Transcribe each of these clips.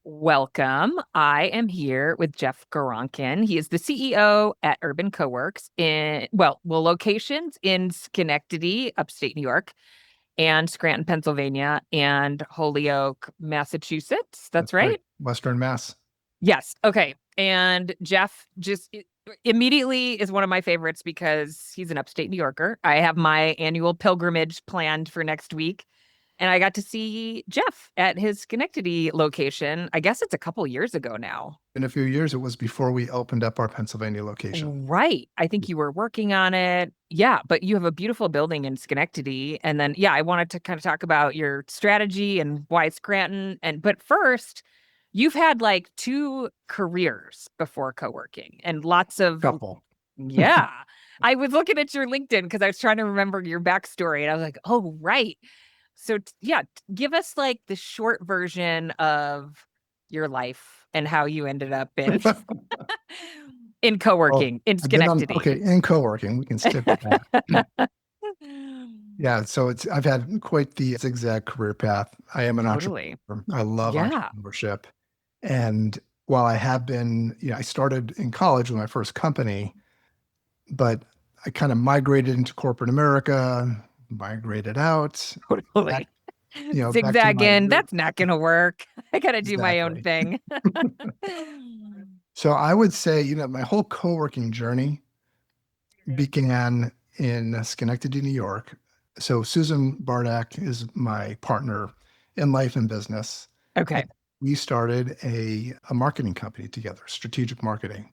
Welcome. I am here with Jeff Goronkin. He is the CEO at Urban Coworks locations in Schenectady, upstate New York, and Scranton, Pennsylvania, and Holyoke, Massachusetts. That's That's right. right? Western Mass. Yes. Okay. And Jeff immediately is one of my favorites because he's an upstate New Yorker. I have my annual pilgrimage planned for next week. And I got to see Jeff at his Schenectady location. I guess it's a couple years ago now. In a few years, it was before we opened up our Pennsylvania location. Right. I think you were working on it. Yeah, but you have a beautiful building in Schenectady. And then, yeah, I wanted to kind of talk about your strategy and why Scranton. But first, you've had like two careers before co-working and lots of, Couple. yeah. I was looking at your LinkedIn because I was trying to remember your backstory and I was like, oh, right. So, give us like the short version of your life and how you ended up in in Well, co-working in I've been on, Schenectady. okay, in co-working, we can stick with that. Yeah, so I've had quite the zigzag career path. I am an Totally. entrepreneur. I love Yeah. entrepreneurship. And while I have been, I started in college with my first company, but I kind of migrated into corporate America, migrated out, back, Totally. back to my Zigzagging, root. that's not gonna work. I gotta do my own Exactly. thing. So I would say, my whole co-working journey began in Schenectady, New York. So Susan Bardak is my partner in life and business. Okay. And we started a marketing company together, strategic marketing.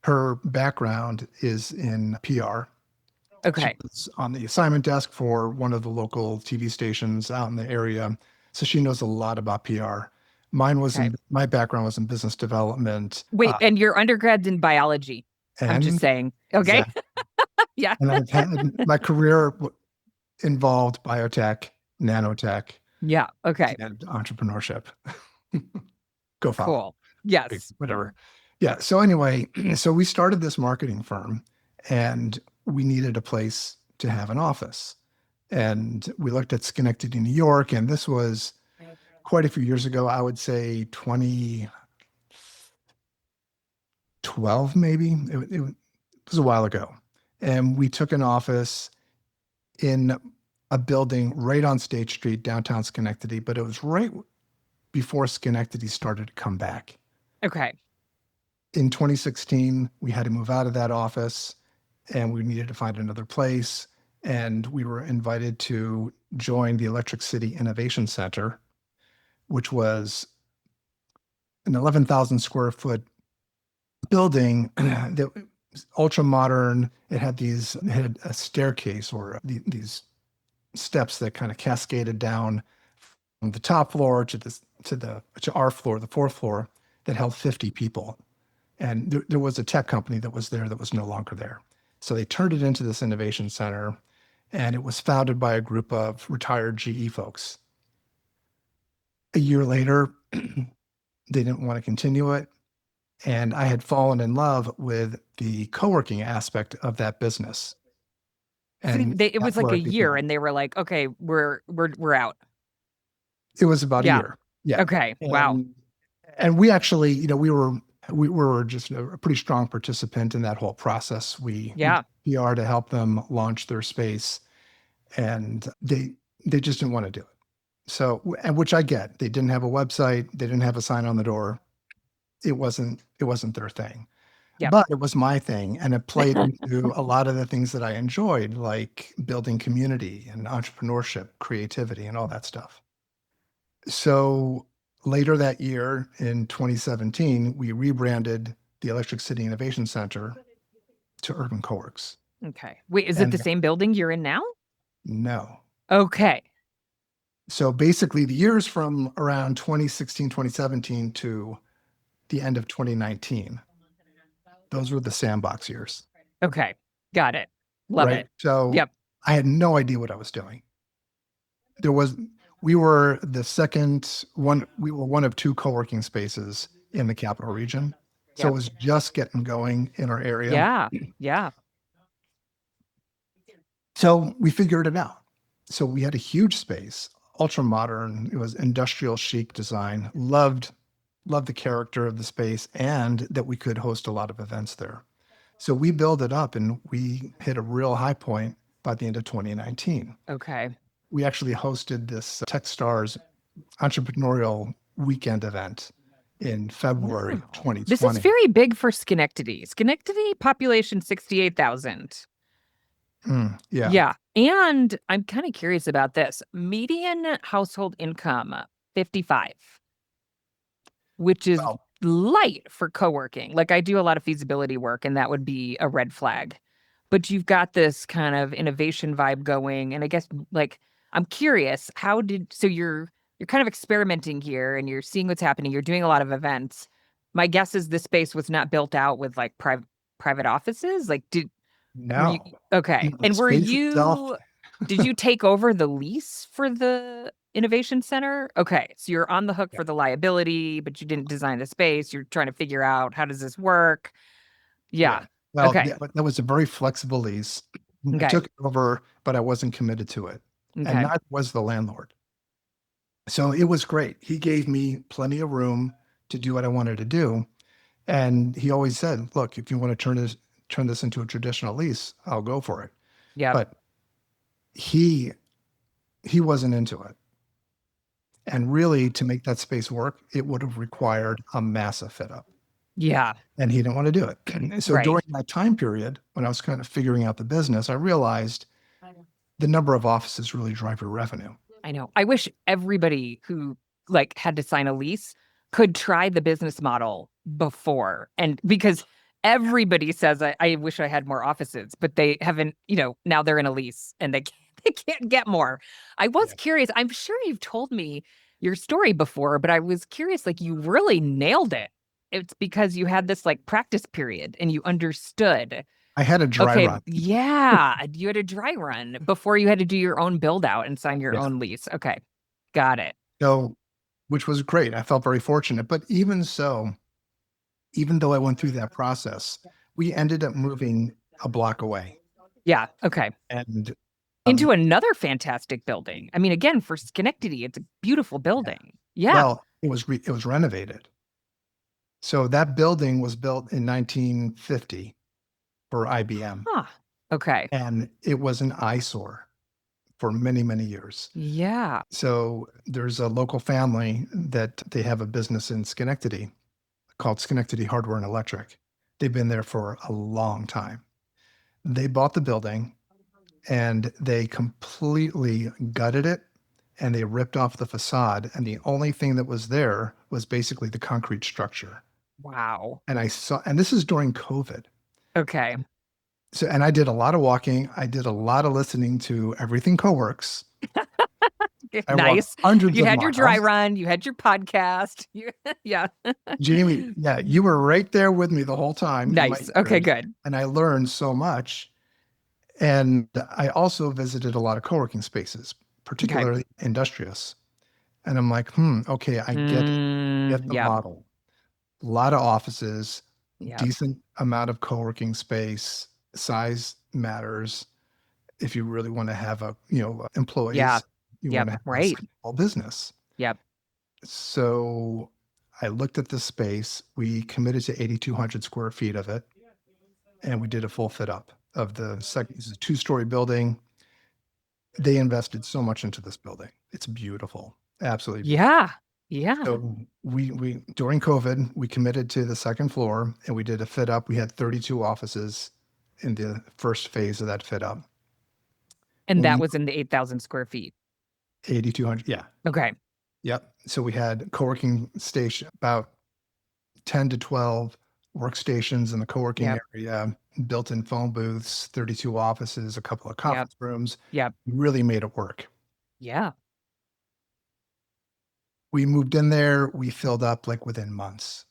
Her background is in PR. She Okay. was on the assignment desk for one of the local TV stations out in the area. So she knows a lot about PR. Okay. My background was in business development, Wait, and your undergrad's in biology. I'm just and saying. Okay. exactly. Yeah. And I've had my career involved biotech, nanotech, Yeah. Okay. and entrepreneurship. Go follow. Cool. Yes. Whatever. Yeah. So anyway, so we started this marketing firm and we needed a place to have an office. And we looked at Schenectady, New York, and this was quite a few years ago. I would say 2012, maybe. It was a while ago. And we took an office in a building right on State Street, downtown Schenectady, but it was right before Schenectady started to come back. Okay. In 2016, we had to move out of that office and we needed to find another place. And we were invited to join the Electric City Innovation Center, which was an 11,000 square foot building that was ultra modern. It had a staircase or these steps that kind of cascaded down from the top floor to our floor, the fourth floor, that held 50 people. And there was a tech company that was there that was no longer there. So they turned it into this innovation center, and it was founded by a group of retired GE folks. A year later, they didn't want to continue it. And I had fallen in love with the co-working aspect of that business. So And it was that's like where a it year, began. and they were like, "Okay, we're out." It was about a Yeah. year. Yeah. Okay. Wow. And we actually, we were just a pretty strong participant in that whole process. We Yeah. did PR to help them launch their space, and they just didn't want to do it. So, and which I get. They didn't have a website, they didn't have a sign on the door. It wasn't their thing. Yep. But it was my thing, and it played into a lot of the things that I enjoyed, like building community and entrepreneurship, creativity, and all that stuff. So later that year in 2017, we rebranded the Electric City Innovation Center to Urban Coworks. Okay. Wait, is it the And same building you're in now? no. Okay. So basically, the years from around 2016, 2017 to the end of 2019, those were the sandbox years, Okay. Got it. Love right? it. So Yep. I had no idea what I was doing. There was, we were the second one, we were one of two co-working spaces in the capital region. So it Yep. was just getting going in our area. Yeah. Yeah. So we figured it out. So we had a huge space, ultra modern. It was industrial chic design. Loved loved the character of the space, and that we could host a lot of events there. So we built it up and we hit a real high point by the end of 2019. Okay. We actually hosted this Techstars entrepreneurial weekend event in February of Wow. This is 2020. very big for Schenectady. Schenectady population 68,000. Yeah. Yeah. And I'm kind of curious about this. Median household income 55, which is Well, light for co-working. Like I do a lot of feasibility work and that would be a red flag. But you've got this kind of innovation vibe going and I guess like I'm curious, so you're kind of experimenting here and you're seeing what's happening. You're doing a lot of events. My guess is this space was not built out with like private offices. Like were you no, okay? the And space itself, did you take over the lease for the innovation center? Okay, so you're on the hook yeah, for the liability, but you didn't design the space. You're trying to figure out how does this work? yeah. Yeah. Well, Okay. that was a very flexible lease. I Okay. took it over, but I wasn't committed to it, and Okay. neither was the landlord. So it was great. He gave me plenty of room to do what I wanted to do. And he always said, look, if you want to turn this into a traditional lease, I'll go for it. Yep. But he he wasn't into it. And really, to make that space work, it would have required a massive fit up. Yeah. And he didn't want to do it. So Right. during that time period, when I was kind of figuring out the business, I realized the number of offices really drive your revenue. I know. I wish everybody who like had to sign a lease could try the business model before. And because everybody says I wish I had more offices, but they haven't, now they're in a lease and they can't get more. I was Yeah. curious. I'm sure you've told me your story before, but I was curious, like you really nailed it. It's because you had this like practice period and you understood. I had a dry Okay, run. yeah, you had a dry run before you had to do your own build out and sign your Yeah. own lease. Okay, got it. So, which was great. I felt very fortunate. But even so, even though I went through that process, we ended up moving a block away. Yeah, okay. And Into um, another fantastic building. I mean, again, for Schenectady, it's a beautiful yeah, building. Yeah. well, it was renovated. So that building was built in 1950 for IBM, Huh. Okay. and it was an eyesore for many, many years. Yeah. So there's a local family that they have a business in Schenectady called Schenectady Hardware and Electric. They've been there for a long time. They bought the building and they completely gutted it and they ripped off the facade. And the only thing that was there was basically the concrete structure. Wow. And this is during COVID. Okay. So, and I did a lot of walking. I did a lot of listening to Everything Coworks. I walked Nice. hundreds You of had your dry miles. run, you had your podcast. Yeah. Jamie, yeah, you were right there with me the whole time in my Nice. Okay, ears. good. And I learned so much. And I also visited a lot of co-working spaces, Okay. particularly industrious. And I'm like, okay, I get it. Get the Yep. model. A lot of offices, Yep. decent amount of co-working space, size matters. If you really want to have Yeah. employees, you want Yep. to have a Right. small business. Yep. So I looked at the space. We committed to 8,200 square feet of it, and we did a full fit up of the second. This is a two-story building. They invested so much into this building. It's beautiful, absolutely beautiful. Yeah. Yeah. So we during COVID, we committed to the second floor and we did a fit up. We had 32 offices in the first phase of that fit up. And When that we was in the 8,000 square feet. 8,200, yeah, Okay. yep. So we had co-working station, about 10 to 12 workstations in the co-working Yep. area, built-in phone booths, 32 offices, a couple of Yep. conference rooms. Yep. We really made it work. Yeah. We moved in there, we filled up like within months.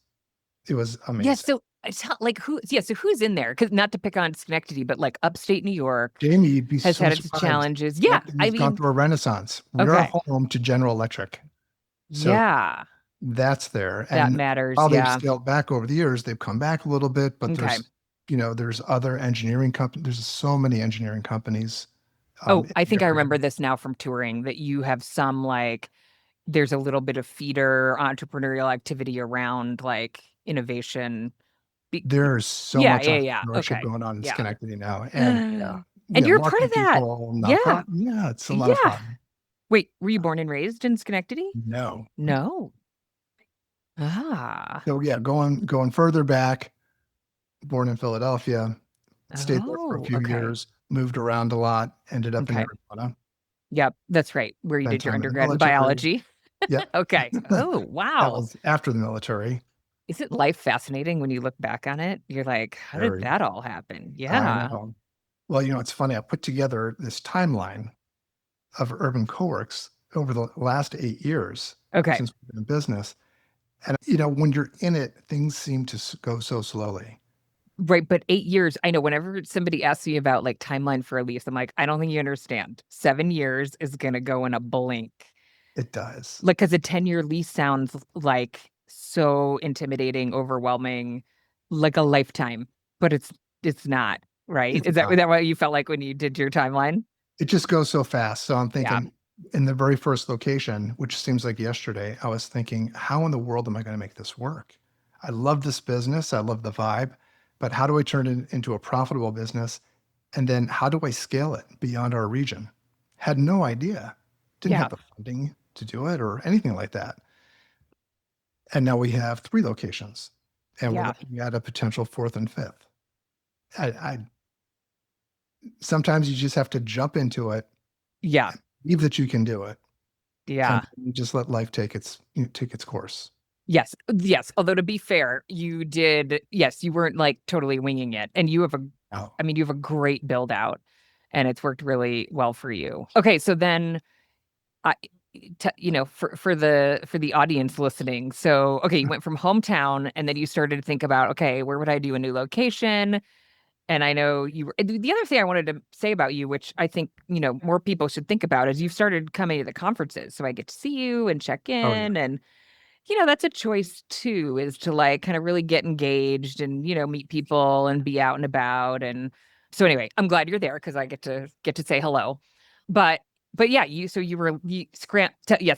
It was Yeah. amazing. So it's like so who's in there? Because not to pick on Schenectady, but like upstate New York Jamie, you'd be has so had its surprised. challenges. Yeah. I Schenectady's gone mean, through a renaissance. We're okay. home to General Electric. So Yeah. that's there. That And matters. while they've Yeah. scaled back over the years, they've come back a little bit, but Okay. there's other engineering companies. There's so many engineering companies Oh, in I the think I area. remember this now from touring that you have some like there's a little bit of feeder entrepreneurial activity around like innovation. Be There's so yeah, much yeah, yeah. entrepreneurshh Okay. going on in Yeah. Schenectady now. And yeah, And yeah, you're a part of marketing that. people, Yeah. nonprofit. Yeah, it's a lot of Yeah. fun. Wait, were you born and raised in Schenectady? No. No. Ah. So yeah, going further back, born in Philadelphia, stayed there for a Oh, few okay. years, moved around a lot, ended up in Okay. Arizona, Yep, that's right. Where you spent did your time in the undergrad in military. biology. Yep. Okay. Oh, That wow. was after the military. Isn't life fascinating when you look back on it? You're like, how did Very, that all happen? I Yeah. know. Well, it's funny. I put together this timeline of urban coworks over the last 8 years Okay. since we've been in business. And, when you're in it, things seem to go so slowly. Right. But 8 years, I know whenever somebody asks me about like timeline for a lease, I'm like, I don't think you understand. 7 years is going to go in a blink. It does. Like, because a 10-year lease sounds like so intimidating, overwhelming, like a lifetime, but it's not, right? It's Is not. that what you felt like when you did your timeline? It just goes so fast. So I'm Yeah. thinking in the very first location, which seems like yesterday, I was thinking, how in the world am I going to make this work? I love this business. I love the vibe, but how do I turn it into a profitable business? And then how do I scale it beyond our region? Had no idea. Didn't have Yeah. the funding to do it or anything like that. And now we have three locations and we're Yeah. looking at a potential fourth and fifth. I sometimes you just have to jump into it, Yeah. believe that you can do it, and Yeah. you just let life take its course. Yes. Yes. Although to be fair, you did, yes, you weren't like totally winging it. And Oh, you have a great build out and it's worked really well for you. Okay. So then I, for the audience listening. So, okay, you went from hometown and then you started to think about, okay, where would I do a new location? And I know the other thing I wanted to say about you, which I think, more people should think about is you've started coming to the conferences. So I get to see you and check oh yeah. in and that's a choice too, is to like kind of really get engaged and, meet people and be out and about. And so anyway, I'm glad you're there because I get to say hello. But yeah, yes,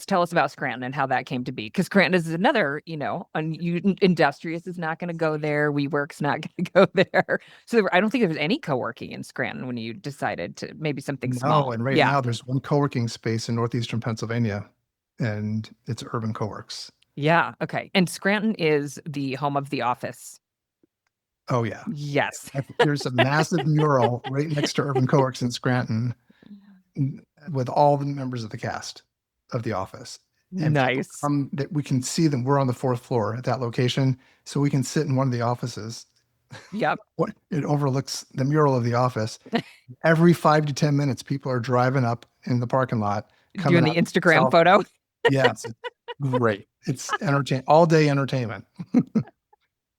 tell us about Scranton and how that came to be. Because Scranton is another, Industrious is not going to go there. WeWork's not going to go there. So I don't think there was any co-working in Scranton when you decided to maybe something No, small. and right Yeah. now there's one co-working space in northeastern Pennsylvania, and it's Urban Coworks. Yeah. Okay. And Scranton is the home of The Office. Oh yeah. Yes. There's a massive mural right next to Urban Coworks in Scranton with all the members of the cast of The Office. And people Nice. come that we can see them. We're on the fourth floor at that location, so we can sit in one of the offices. Yep. What it overlooks the mural of The Office. Every 5 to 10 minutes, people are driving up in the parking lot, Doing coming the up. Instagram Self, photo. yes, it's great. It's all day entertainment.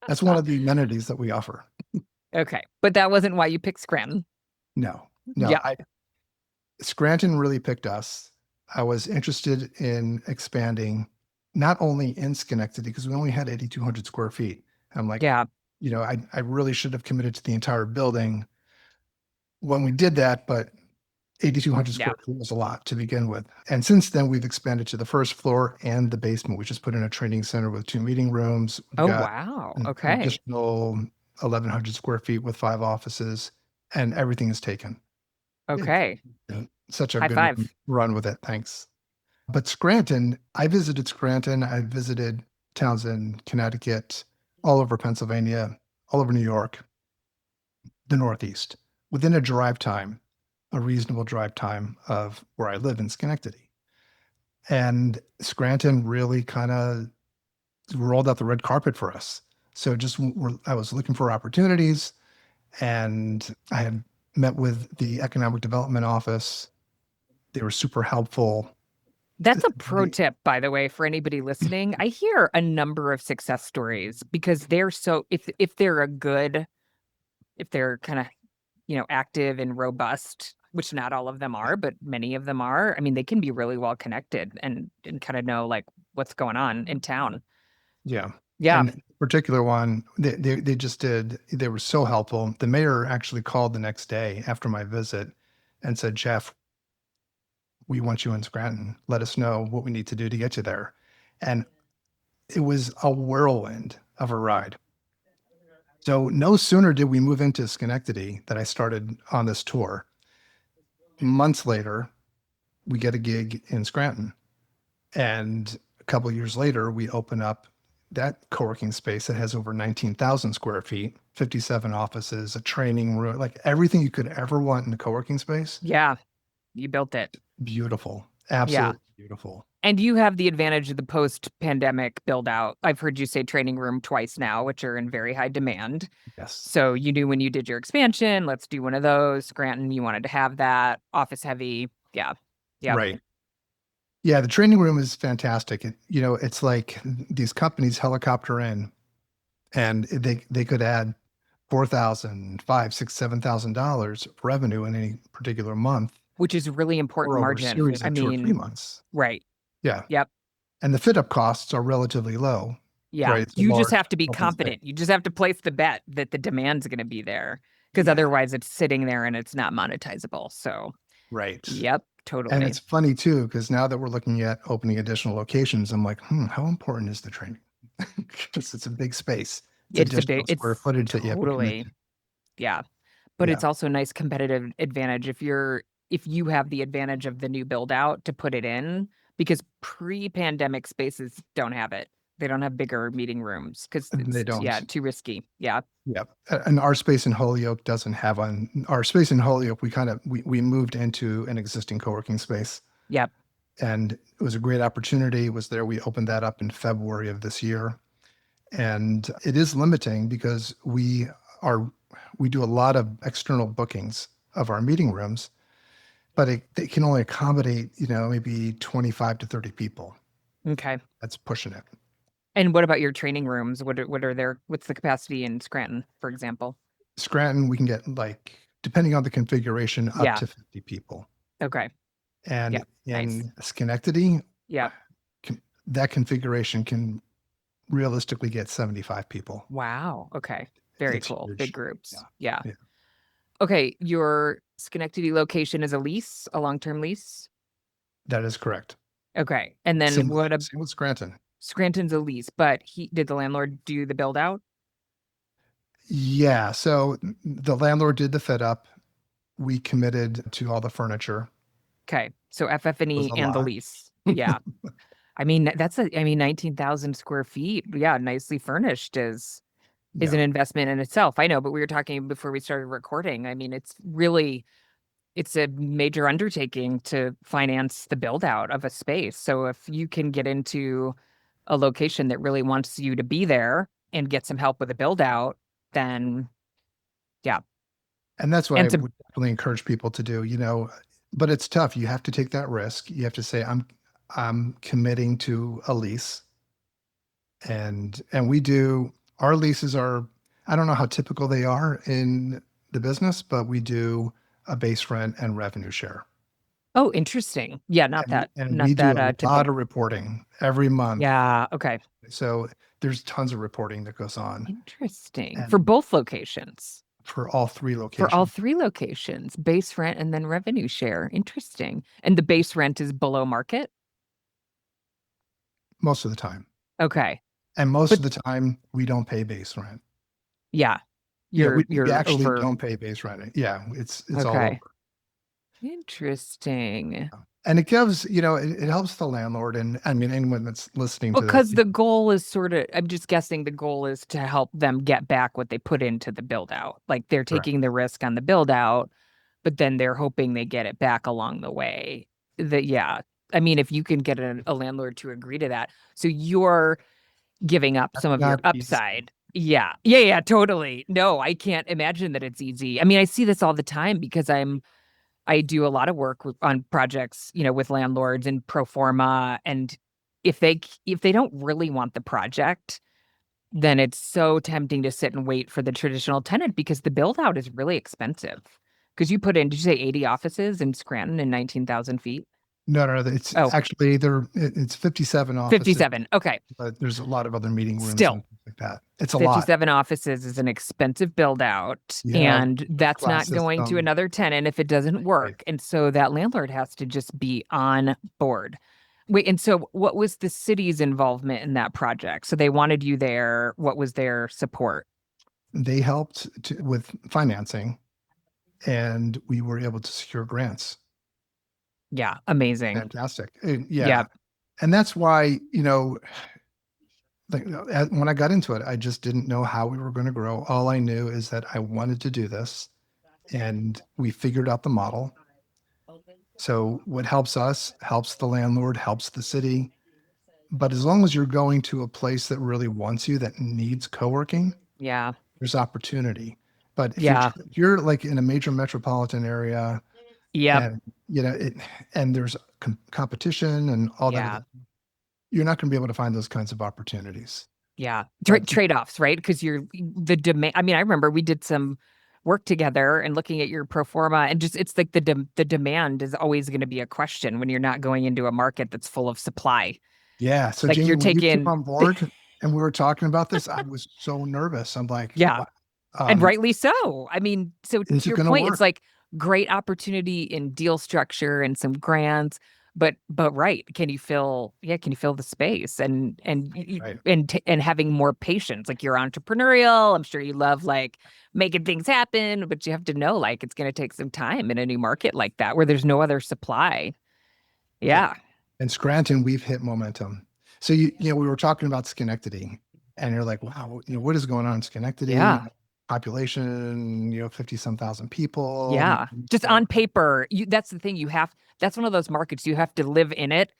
That's one of the amenities that we offer. Okay. But that wasn't why you picked Scranton. No, no, Yep. Scranton really picked us. I was interested in expanding not only in Schenectady because we only had 8,200 square feet. I'm like, Yeah. I really should have committed to the entire building when we did that, but 8,200 Yeah. square feet was a lot to begin with. And since then, we've expanded to the first floor and the basement. We just put in a training center with 2 meeting rooms. We've Oh, got wow. an Okay. additional 1,100 square feet with 5 offices, and everything is taken. It's Okay. such a High good five. run with it. Thanks. But Scranton, I visited Scranton. I visited towns in Connecticut, all over Pennsylvania, all over New York, the Northeast, within a reasonable drive time of where I live in Schenectady. And Scranton really kind of rolled out the red carpet for us. So I was looking for opportunities, and I had met with the economic development office. They were super helpful. That's a pro They, tip, by the way, for anybody listening. I hear a number of success stories because they're so if they're if they're kind of, active and robust, which not all of them are, but many of them are. I mean, they can be really well connected and kind of know like what's going on in town. yeah. Yeah. And particular one, they just did, they were so helpful. The mayor actually called the next day after my visit and said, Jeff, we want you in Scranton. Let us know what we need to do to get you there. And it was a whirlwind of a ride. So no sooner did we move into Schenectady that I started on this tour. Months later, we get a gig in Scranton. And a couple of years later, we open up that co-working space that has over 19,000 square feet, 57 offices, a training room, like everything you could ever want in a co-working space. Yeah, you built it. Beautiful. Yeah. Absolutely beautiful. And you have the advantage of the post-pandemic build out. I've heard you say training room twice now, which are in very high demand. Yes. So you knew when you did your expansion, let's do one of those. Scranton, you wanted to have that office heavy. Yeah. Yep. Right. Yeah, the training room is fantastic. It's like these companies helicopter in and they could add 4,000, 5, 6, $7,000 of revenue in any particular month Which is really important or over a margin. series I of 2 or 3 mean, months. right. Yeah. Yep. And the fit up costs are relatively low, Yeah. right? It's a You just large have to be open space. confident. You just have to place the bet that the demand's going to be there because Yeah, otherwise it's sitting there and it's not monetizable. So, right. yep, And totally. it's funny too, because now that we're looking at opening additional locations, I'm like, how important is the training? Because it's a big space. It's It's a big, additional square it's footage that you have to commit totally, to. yeah. But Yeah. it's also a nice competitive advantage if you have the advantage of the new build out to put it in because pre-pandemic spaces don't have it. They don't have bigger meeting rooms because And they it's yeah, don't. too risky. Yeah. Yeah. And our space in Holyoke doesn't have our space in Holyoke, we moved into an existing co-working space. Yep. And it was a great opportunity. It was there. We opened that up in February of this year. And it is limiting because we do a lot of external bookings of our meeting rooms, but they can only accommodate, maybe 25 to 30 people. Okay. That's pushing it. And what about your training rooms? What's the capacity in Scranton, for example? Scranton, we can get like, depending on the configuration, up Yeah. to 50 people. Okay. And Yeah. Nice. in Schenectady, Yeah. that configuration can realistically get 75 people. Wow. Okay. Very It's cool. Big huge. Yeah. groups. Yeah. Yeah. Okay. Your Schenectady location is a lease, a long-term lease? That is correct. Okay. And then Same with Scranton. Scranton's a lease, but did the landlord do the build out? Yeah. So the landlord did the fit up. We committed to all the furniture. Okay. So It was FF&E a and the lot. lease. Yeah. I mean, 19,000 square feet. Yeah. Nicely furnished is Yeah. an investment in itself. I know, but we were talking before we started recording. I mean, it's a major undertaking to finance the build out of a space. So if you can get into a location that really wants you to be there and get some help with a build out, then yeah. And that's what And I to would definitely encourage people to do, but it's tough. You have to take that risk. You have to say, I'm committing to a lease. And we do our leases are, I don't know how typical they are in the business, but we do a base rent and revenue share. oh, interesting. Yeah, not And we, that and not we do that a lot typical. of reporting every month. Yeah, okay. So there's tons of reporting that goes on. Interesting. For And both locations. for all three For all locations, three locations, base rent and then revenue share. Interesting. And the base rent is below market? most of the time. Okay. And most But of the time, we don't pay base rent. yeah, Yeah, we you're actually over. don't pay base rent. Yeah, it's all Okay. over. Interesting. And it gives, it helps the landlord. And I mean, anyone that's listening to this, Because the goal is sort of, I'm just guessing the goal is to help them get back what they put into the build out. Like they're correct. taking the risk on the build out, but then they're hoping they get it back along the way. Yeah. I mean, if you can get a landlord to agree to that. So you're giving up That's some of your not easy. upside. Yeah. Yeah. Yeah. Totally. No, I can't imagine that it's easy. I mean, I see this all the time because I do a lot of work on projects, with landlords and pro forma. And if they don't really want the project, then it's so tempting to sit and wait for the traditional tenant because the build out is really expensive. Because you put in, did you say 80 offices in Scranton and 19,000 feet? No, it's Oh, actually it's 57 offices, 57. Okay. but there's a lot of other meeting rooms Still, and things like that. It's a lot. 57 offices is an expensive build out, Yeah, and that's class not going to system. another tenant if it doesn't Right. work. And so that landlord has to just be on board. Wait, and so what was the city's involvement in that project? So they wanted you there. What was their support? They helped with financing, and we were able to secure grants. Yeah, amazing. Fantastic. Yeah, Yeah. And that's why, like, when I got into it, I just didn't know how we were going to grow. All I knew is that I wanted to do this, and we figured out the model. So what helps us helps the landlord, helps the city. But as long as you're going to a place that really wants you, that needs co-working, yeah, there's opportunity. But if yeah, you're like in a major metropolitan area yep, and it and there's competition and all that, yeah. you're not going to be able to find those kinds of opportunities. Yeah. But Trade-offs, right? Because you're the demand. I mean, I remember we did some work together and looking at your pro forma, and just it's like the demand is always going to be a question when you're not going into a market that's full of supply. yeah, so Like Jamie, you're when you came taking, on board and we were talking about this, I was so nervous. I'm like, yeah, wow, and rightly so. I mean, so is to it your going to point, it's work? like great opportunity in deal structure and some grants, but right, can you fill? Yeah, can you fill the space Right. and having more patience? Like you're entrepreneurial. I'm sure you love like making things happen, but you have to know like it's going to take some time in a new market like that where there's no other supply. Right. Yeah, In Scranton, we've hit momentum. So we were talking about Schenectady, and you're like, wow, what is going on in Schenectady? yeah. Population, 50 some thousand people. Yeah. Just on paper, that's the thing. That's one of those markets you have to live in it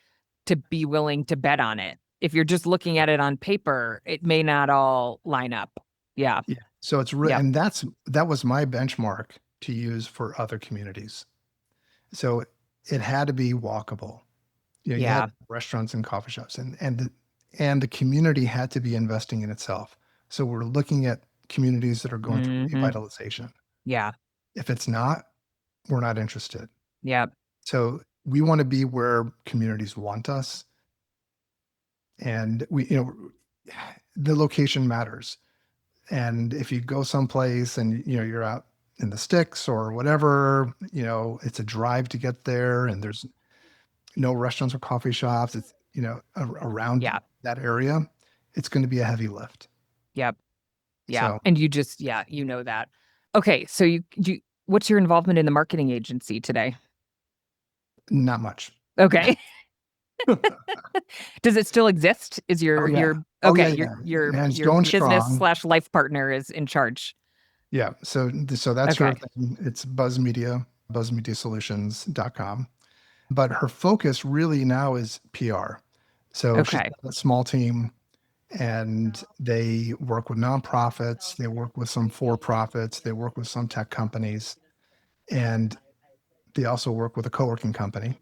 to be willing to bet on it. If you're just looking at it on paper, it may not all line up. Yeah. Yeah. So Yep. and that was my benchmark to use for other communities. So it had to be walkable. You had Yeah. restaurants and coffee shops, and the community had to be investing in itself. So we're looking at communities that are going through Hmm. revitalization. Yeah. If it's not, we're not interested. Yep. So we want to be where communities want us, and the location matters. And if you go someplace and you're out in the sticks or whatever, it's a drive to get there, and there's no restaurants or coffee shops. It's around Yeah. that area, it's going to be a heavy lift. Yep. Yeah. So And yeah, you know that. Okay. So what's your involvement in the marketing agency today? not much. Okay. Does it still exist? Is Oh your yeah. Oh okay, yeah, yeah. And it's your going business strong. slash life partner is in charge? Yeah. So that's her Okay. thing. It's Buzz Media, buzzmediasolutions.com. But her focus really now is PR. So she's Okay. got a small team, and they work with nonprofits, they work with some for-profits, they work with some tech companies, and they also work with a co-working company.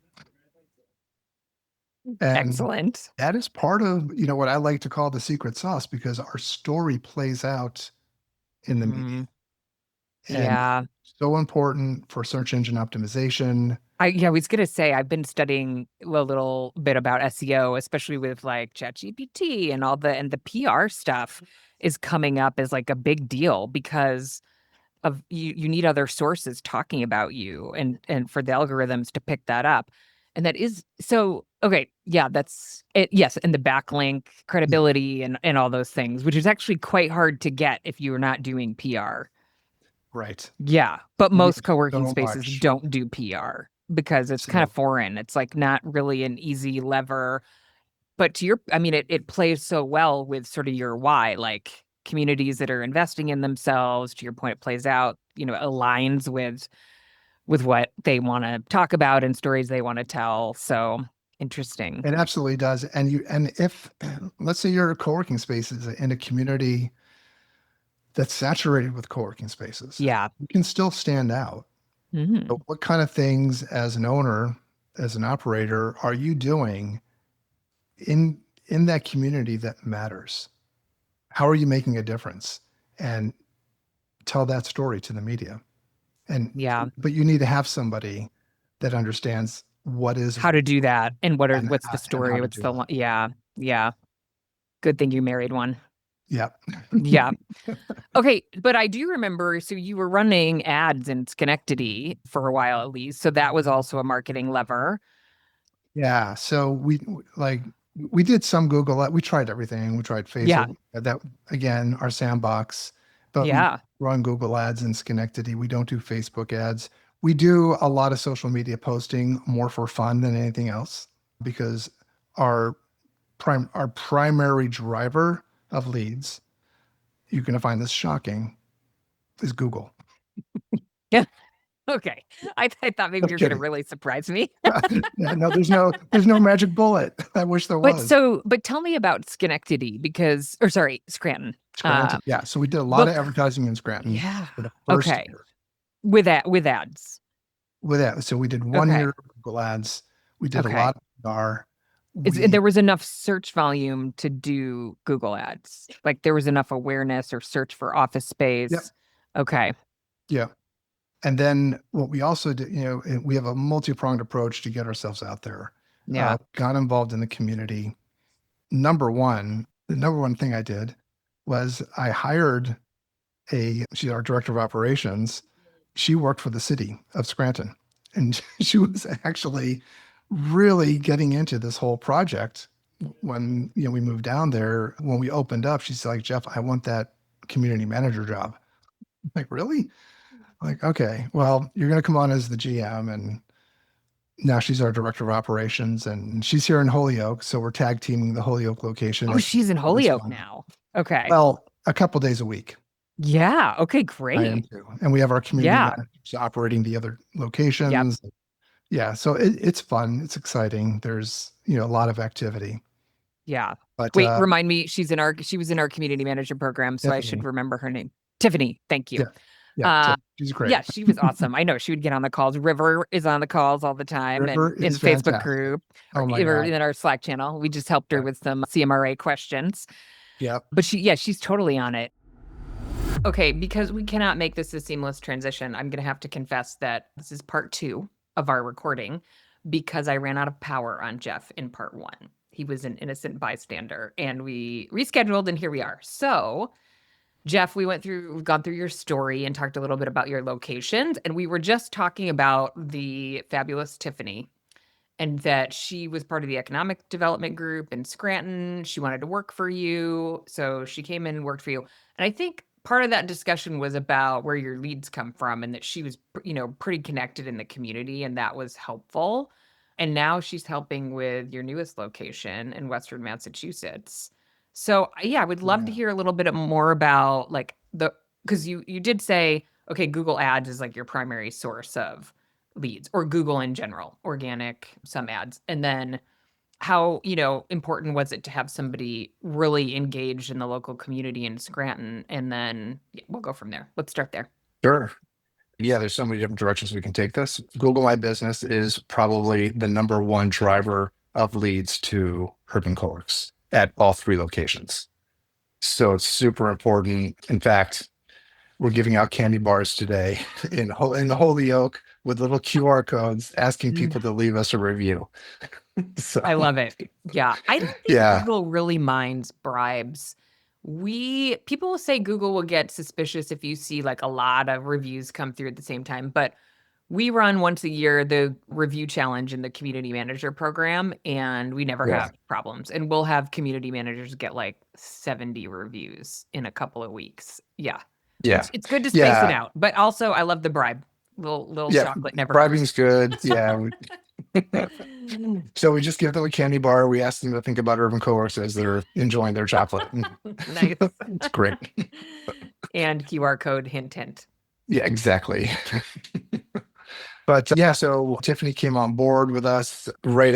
And Excellent. that is part of, what I like to call the secret sauce, because our story plays out in the media. Hmm. And Yeah. so important for search engine optimization. I was gonna say I've been studying a little bit about SEO, especially with like ChatGPT and the PR stuff is coming up as like a big deal because of you need other sources talking about you and for the algorithms to pick that up. And that is so okay, yeah, that's it. Yes, and the backlink Yeah, credibility and all those things, which is actually quite hard to get if you're not doing PR. right. Yeah, but We most have co-working so spaces much. don't do PR because it's kind of So, foreign. It's like not really an easy lever. But I mean, it plays so well with sort of your why, like communities that are investing in themselves. To your point, it plays out, aligns with what they want to talk about and stories they want to tell. So interesting. it absolutely does. And if, let's say your co-working space is in a community that's saturated with co-working spaces, Yeah. you can still stand out. But Hmm. what kind of things as an owner, as an operator, are you doing in in that community that matters? How are you making a difference? And tell that story to the media. And Yeah. but you need to have somebody that understands what is How to do that and and what's the how story? to What's do the it. yeah. Yeah. Good thing you married one. Yeah. Yeah. Okay, but I do remember, so you were running ads in Schenectady for a while at least. So that was also a marketing lever. Yeah. So like we did some Google. We tried everything. We tried Yeah. Facebook. That again, our sandbox. But we Yeah. run Google ads in Schenectady. We don't do Facebook ads. We do a lot of social media posting more for fun than anything else because our our primary driver of leads, you're going to find this shocking, is Google. Yeah. Okay. I thought maybe Just you were going to kidding. really surprise me. Yeah, no, there's no magic bullet. I wish there was. But tell me about Schenectady because, or sorry, Scranton. Scranton. Yeah. So we did a lot of Look, advertising in Scranton yeah. for the first Okay. year. With ads. With that, so we did one Okay. year of Google ads. We did a Okay. lot of PR. There was enough search volume to do Google ads. Like there was enough awareness or search for office Yep. space. Okay. Yeah. And then what we also did, we have a multi-pronged approach to get ourselves out there. Yeah. Got involved in the community. The number one thing I did was I hired she's our director of operations. She worked for the city of Scranton, and she was actually really getting into this whole project when we moved down there. When we opened up, she's like, Jeff, I want that community manager job. I'm like, really? Like, okay, well, you're going to come on as the GM, and now she's our director of operations, and she's here in Holyoke, so we're tag teaming the Holyoke location. Oh, It's she's in it's Holyoke fun. now. Okay. Well, a couple days a week. Yeah. Okay, I am great. too. And we have our community Yeah. managers operating the other Yep. locations. Yeah, so it's fun. It's exciting. There's, a lot of activity. Yeah. But Wait, remind me, she was in our community manager program, so I should Tiffany, remember her name. Tiffany. Thank you. yeah, yeah, Uh she's great. yeah, she was awesome. I know she would get on the calls. River is on the calls all the time and River in is the Facebook fantastic. group Oh my or God. in our Slack channel. We just helped her Yeah, with some CMRA questions. yeah, But she's totally on it. Okay, because we cannot make this a seamless transition, I'm going to have to confess that this is part 2 of our recording because I ran out of power on Jeff in part 1. He was an innocent bystander and we rescheduled and here we are. So, Jeff, we've gone through your story and talked a little bit about your locations and we were just talking about the fabulous Tiffany and that she was part of the economic development group in Scranton. She wanted to work for you. So she came in and worked for you. And I think part of that discussion was about where your leads come from and that she was, pretty connected in the community and that was helpful. And now she's helping with your newest location in Western Massachusetts. So yeah, I would love to yeah, hear a little bit more about like because you did say, okay, Google Ads is like your primary source of leads or Google in general, organic, some ads. And then how, important was it to have somebody really engaged in the local community in Scranton? And then we'll go from there. Let's start there. sure. Yeah, there's so many different directions we can take this. Google My Business is probably the number one driver of leads to urban coworks at all three locations. So it's super important. In fact, we're giving out candy bars today in the Holyoke with little QR codes asking Mm. people to leave us a review. So I love it. Yeah. I don't think yeah, Google really minds bribes. People will say Google will get suspicious if you see like a lot of reviews come through at the same time, but we run once a year the review challenge in the community manager program, and we never yeah, have problems. And we'll have community managers get like 70 reviews in a couple of weeks. Yeah. yeah, It's good to space it yeah, out. But also I love the bribe. Little yeah. chocolate never hurts. Bribing's good. Yeah. So we just give them a candy bar. We ask them to think about urban coworkers as they're enjoying their chocolate. Nice. It's great. And QR code hint hint. Yeah, exactly. But yeah, so Tiffany came on board with us right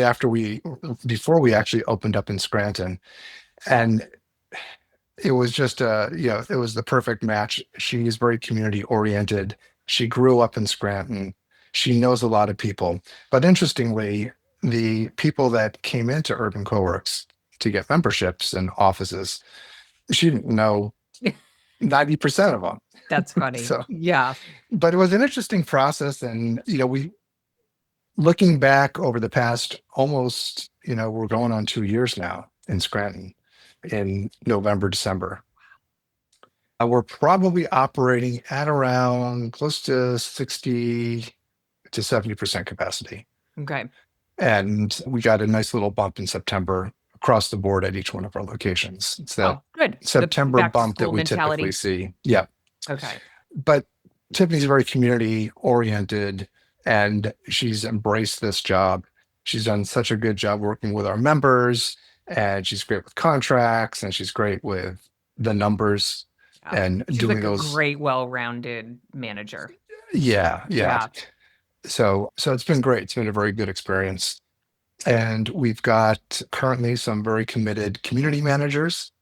before we actually opened up in Scranton. And it was just it was the perfect match. She's very community oriented. She grew up in Scranton. She knows a lot of people. But interestingly, the people that came into Urban Coworks to get memberships and offices, she didn't know 90% of them. That's funny. So, Yeah. but it was an interesting process. And, we looking back over the past almost, we're going on 2 years now in Scranton in November, December. We're probably operating at around close to 60 to 70% capacity. Okay. And we got a nice little bump in September across the board at each one of our locations. It's that Oh, good. The September back to bump that school we typically mentality. see. Yeah. Okay. But Tiffany's very community oriented and she's embraced this job. She's done such a good job working with our members and she's great with contracts and she's great with the numbers Yeah. and She's doing like a those. great, well-rounded manager. Yeah. Yeah. Yeah. So it's been great. It's been a very good experience. And we've got currently some very committed community managers.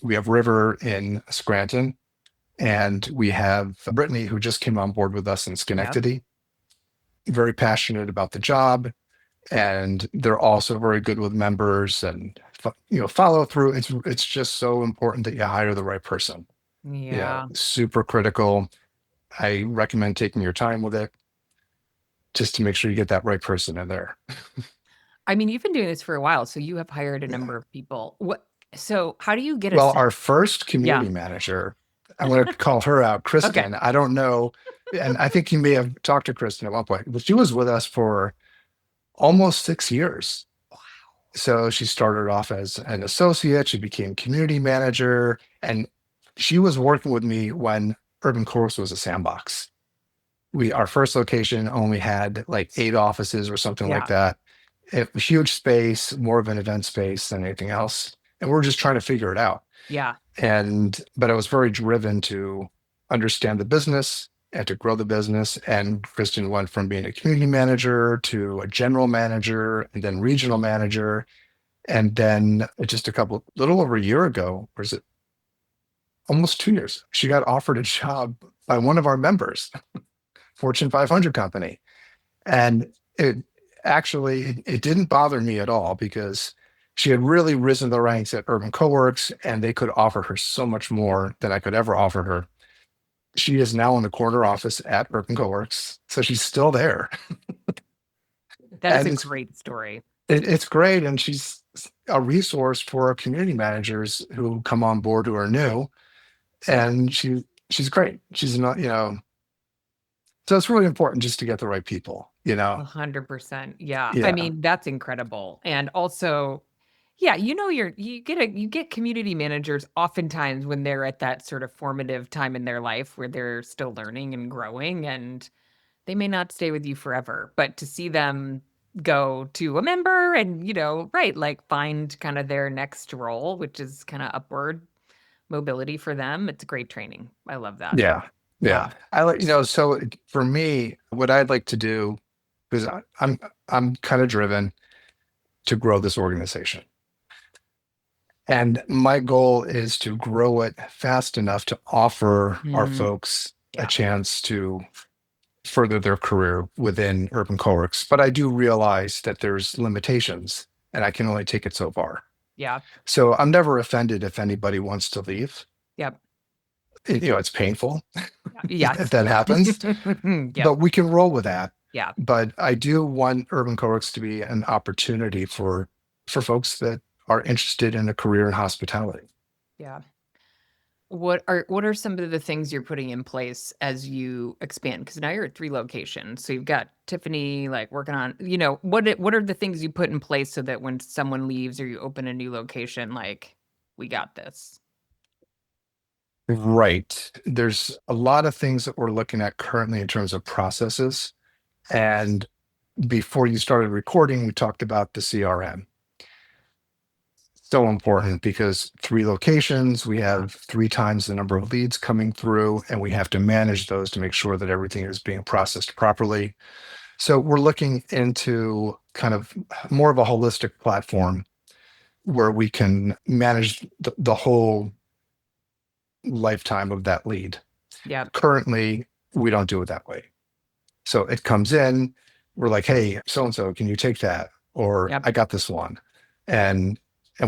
We have River in Scranton, and we have Brittany, who just came on board with us in Yep. Schenectady, very passionate about the job. And they're also very good with members and follow through. It's just so important that you hire the right person. Yeah. Super critical. I recommend taking your time with it just to make sure you get that right person in there. I mean, you've been doing this for a while, so you have hired a number of people. So how do you get a Well, sense? our first Yeah. community manager, I'm going to call her out, Okay. Kristen. I don't know. And I think you may have talked to Kristen at one point, but she was with us for almost 6 years. So she started off as an associate, she became community manager, and she was working with me when Urban Course was a sandbox. Our first location only had like 8 offices or something like Yeah. that. A huge space, more of an event space than anything else. And we're just trying to figure it out. Yeah. But I was very driven to understand the business and to grow the business. And Kristen went from being a community manager to a general manager and then regional manager. And then just little over a year ago, or is it almost 2 years, she got offered a job by one of our members, Fortune 500 company. And it didn't bother me at all because she had really risen the ranks at Urban Coworks and they could offer her so much more than I could ever offer her. She is now in the corner office at Urban Coworks. So she's still there. That is And a great story. it's great. And she's a resource for our community managers who come on board who are new. And she's great. She's not, so it's really important just to get the right people. 100%. Yeah. I Yeah. mean, that's incredible. And also, yeah, you get community managers oftentimes when they're at that sort of formative time in their life where they're still learning and growing and they may not stay with you forever, but to see them go to a member and, right, like find kind of their next role, which is kind of upward mobility for them, it's great training. I love that. Yeah. Yeah. Yeah. So for me, what I'd like to do, because I'm kind of driven to grow this organization. And my goal is to grow it fast enough to offer our Mm, folks a yeah. chance to further their career within Urban Coworks. But I do realize that there's limitations and I can only take it so far. Yeah. So I'm never offended if anybody wants to leave. Yep. It's painful if Yes. that happens, Yep. but we can roll with that. Yeah. But I do want Urban Coworks to be an opportunity for folks that are interested in a career in hospitality. Yeah. What are some of the things you're putting in place as you expand? Because now you're at 3 locations. So you've got Tiffany like working on, what are the things you put in place so that when someone leaves or you open a new location, like we got this. Right. There's a lot of things that we're looking at currently in terms of processes. And before you started recording, we talked about the CRM. So important because 3 locations, we Yeah. have 3 times the number of leads coming through, and we have to manage those to make sure that everything is being processed properly. So we're looking into kind of more of a holistic platform where we can manage the whole lifetime of that lead. Yep. Currently, we don't do it that way. So it comes in, we're like, hey, so and so, can you take that? Or Yep. I got this one. And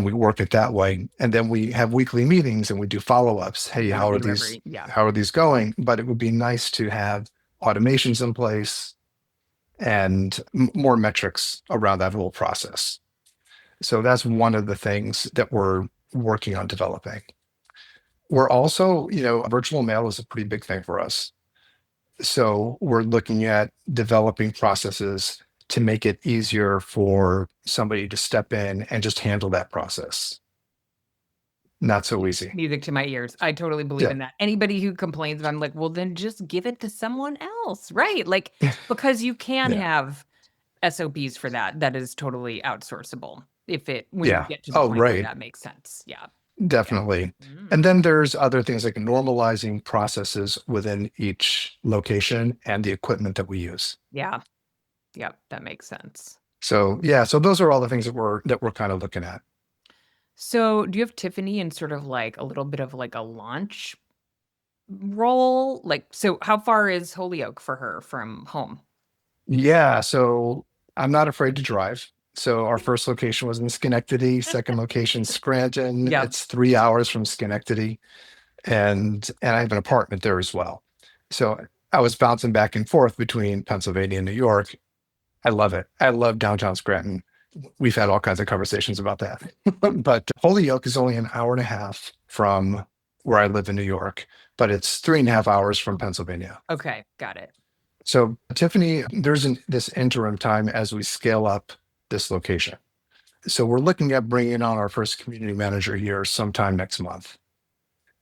we work it that way. And then we have weekly meetings and we do follow-ups. Hey, how are Review these every, yeah. how are these going? But it would be nice to have automations in place and more metrics around that whole process. So that's one of the things that we're working on developing. We're also, virtual mail is a pretty big thing for us. So we're looking at developing processes to make it easier for somebody to step in and just handle that process. Not so easy. Music to my ears. I totally believe Yeah. in that. Anybody who complains, I'm like, well, then just give it to someone else, right? Like, because you can Yeah. have SOPs for that. That is totally outsourceable when you Yeah. get to the Oh, point where right. that makes sense. Yeah. Yeah. Definitely. Mm. And then there's other things like normalizing processes within each location and the equipment that we use. Yeah. Yep. That makes sense. So yeah, so those are all the things that we're kind of looking at. So, do you have Tiffany in sort of like a little bit of like a launch role? Like, so how far is Holyoke for her from home? Yeah, so I'm not afraid to drive. So our first location was in Schenectady, second location Scranton. Yep. It's 3 hours from Schenectady, and I have an apartment there as well. So I was bouncing back and forth between Pennsylvania and New York. I love it. I love downtown Scranton. We've had all kinds of conversations about that. But Holyoke is only an hour and a half from where I live in New York, but it's 3.5 hours from Pennsylvania. Okay. Got it. So, Tiffany, there's this interim time as we scale up this location. So, we're looking at bringing on our first community manager here sometime next month.